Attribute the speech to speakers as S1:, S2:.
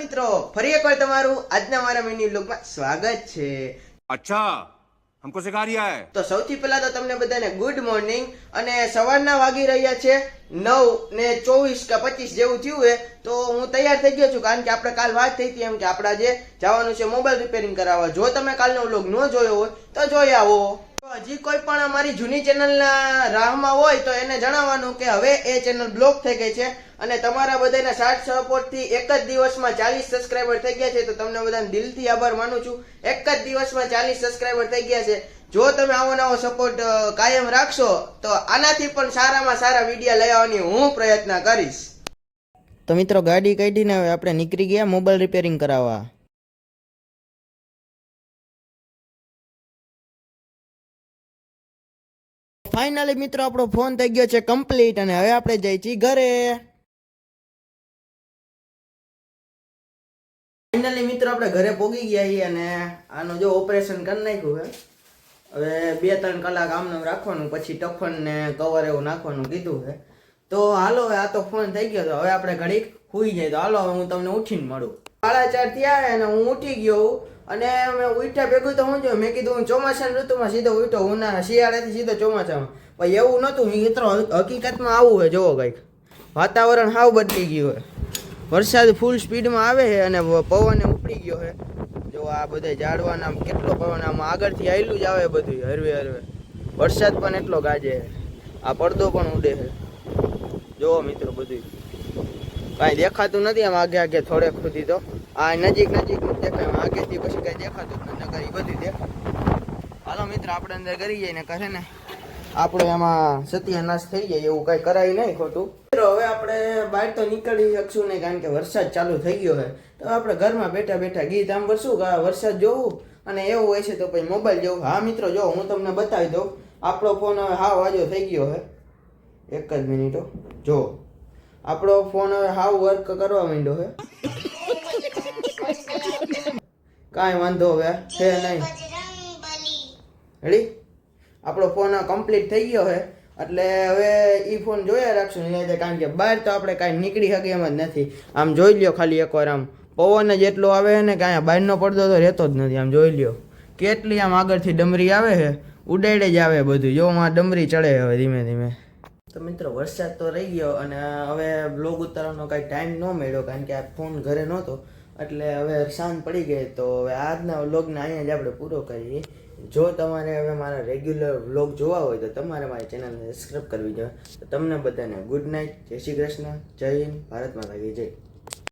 S1: મિત્રો ફરી એકવાર તમારું આજના મારા મિની વ્લોગમાં સ્વાગત છે।
S2: अच्छा हमको सिखा रिया है।
S1: તો સૌથી પહેલા તો તમને બધાને ગુડ મોર્નિંગ। અને સવારના વાગી રહ્યા છે 9:24 કે 25 જેવું થયું છે। તો હું તૈયાર થઈ ગયો છું, કારણ કે આપણે કાલ વાત થઈ હતી એમ કે આપણે આજે જવાનું છે મોબાઈલ રિપેરિંગ કરાવવા। જો તમે કાલનો વ્લોગ ન જોયો હોય તો જોઈ આવો। તો હજી કોઈ પણ અમારી જૂની ચેનલના રાહમાં હોય તો એને જણાવવાનું કે હવે એ ચેનલ બ્લોક થઈ ગઈ છે અને તમારા બધાના સાથ સપોર્ટથી એક જ દિવસમાં 40 સબસ્ક્રાઇબર થઈ ગયા છે। તો તમને બધાને દિલથી આભાર માનું છું। એક જ દિવસમાં 40 સબસ્ક્રાઇબર થઈ ગયા છે। જો તમે આવો નવો સપોર્ટ કાયમ રાખશો તો આનાથી પણ સારામાં સારા વિડીયો લઈ આવવાની હું પ્રયત્ન કરીશ। તો મિત્રો ગાડી કાઢીને હવે આપણે નીકળી ગયા મોબાઈલ રિપેરિંગ કરાવવા। ફાઇનલી મિત્રો આપણો ફોન થઈ ગયો છે કમ્પ્લીટ અને હવે આપણે જઈએ છીએ ઘરે। ફાઇનલી મિત્રો આપણે ઘરે પહોંચી ગયા છીએ અને આનું જો ઓપરેશન કરી નાખ્યું છે। હવે 2-3 કલાક આમને રાખવાનું, પછી ટફન ને કવર એવું નાખવાનું કીધું છે। તો હાલો હવે આ તો ફોન થઈ ગયો, તો હવે આપણે ઘડીક સૂઈ જાય। તો હાલો હવે હું તમને ઉઠીને મળું। 4:30 થયા અને હું ઉઠી ગયો અને મેં ઉઠ્યા ભેગું તો હું જો મેં કીધું હું ચોમાસાની ઋતુમાં સીધો ઉઠ્યો, ઉનાળા શિયાળાથી સીધો ચોમાસામાં। પણ એવું નહોતું મિત્રો, હકીકતમાં આવું હોય। જોવો કંઈક વાતાવરણ હાવ બદલી ગયું છે। વરસાદ ફૂલ સ્પીડમાં આવે છે અને પવન ઉપડી ગયો છે। જો આ બધા ઝાડવાના કેટલો પવન આમ આગળથી આયલું જ આવે બધું હરવે હરવે। વરસાદ પણ એટલો ગાજે છે, આ પડદો પણ ઉડે છે। જોવો મિત્રો બધું કાંઈ દેખાતું નથી આમ આગે આગે થોડેક સુધી। તો આ નજીક નજીક દેખાય, આગેથી પછી કાંઈ દેખાતું જ નથી, નકર એ બધું દેખાય। હાલો મિત્રો આપણે અંદર કરી જઈએ ને કહે ને આપણે એમાં સત્યાનાશ થઈ જાય એવું કાંઈ કરાય નહીં ખોટું। હવે આપણે બહાર તો નીકળી શકશું નહીં, કારણ કે વરસાદ ચાલુ થઈ ગયો છે। તો આપણે ઘરમાં બેઠા બેઠા ગીત સાંભળશું કે વરસાદ જોવું અને એવું હોય છે તો પછી મોબાઈલ જોવું। હા મિત્રો જો હું તમને બતાવી દઉં, આપણો ફોન હવે હાવ વાજો થઈ ગયો છે। એક જ મિનિટો જો આપણો ફોન હવે હાવ વર્ક કરવા માંડ્યો છે। કાંઈ વાંધો હવે છે નહીં, રેડી? આપણો ફોન કમ્પ્લીટ થઈ ગયો છે એટલે હવે એ ફોન જોયા રાખશું નહીં, કારણ કે બહાર તો આપણે કાંઈ નીકળી શકીએ એમ જ નથી। આમ જોઈ લ્યો ખાલી એકવાર, આમ પવન જ એટલો આવે છે ને કે અહીંયા બહારનો પડદો તો રહેતો જ નથી। આમ જોઈ લ્યો કેટલી આમ આગળથી ડમરી આવે છે, ઉડાડે જ આવે બધું। જો આ ડમરી ચડે હવે ધીમે ધીમે। તો મિત્રો વરસાદ તો રહી ગયો અને હવે બ્લોગ ઉતારવાનો કાંઈ ટાઈમ ન મળ્યો, કારણ કે આ ફોન ઘરે નહોતો એટલે હવે સાંજ પડી ગઈ। તો હવે આજના વ્લોગને અહીંયા જ આપણે પૂરો કરીએ। જો તમારે હવે મારા રેગ્યુલર વ્લોગ જોવા હોય તો તમારે મારી ચેનલને સબસ્ક્રાઈબ કરવી જોઈએ। તો તમને બધાને ગુડ નાઇટ, જય શ્રી કૃષ્ણ, જય હિન્દ, ભારત માતા કી જય।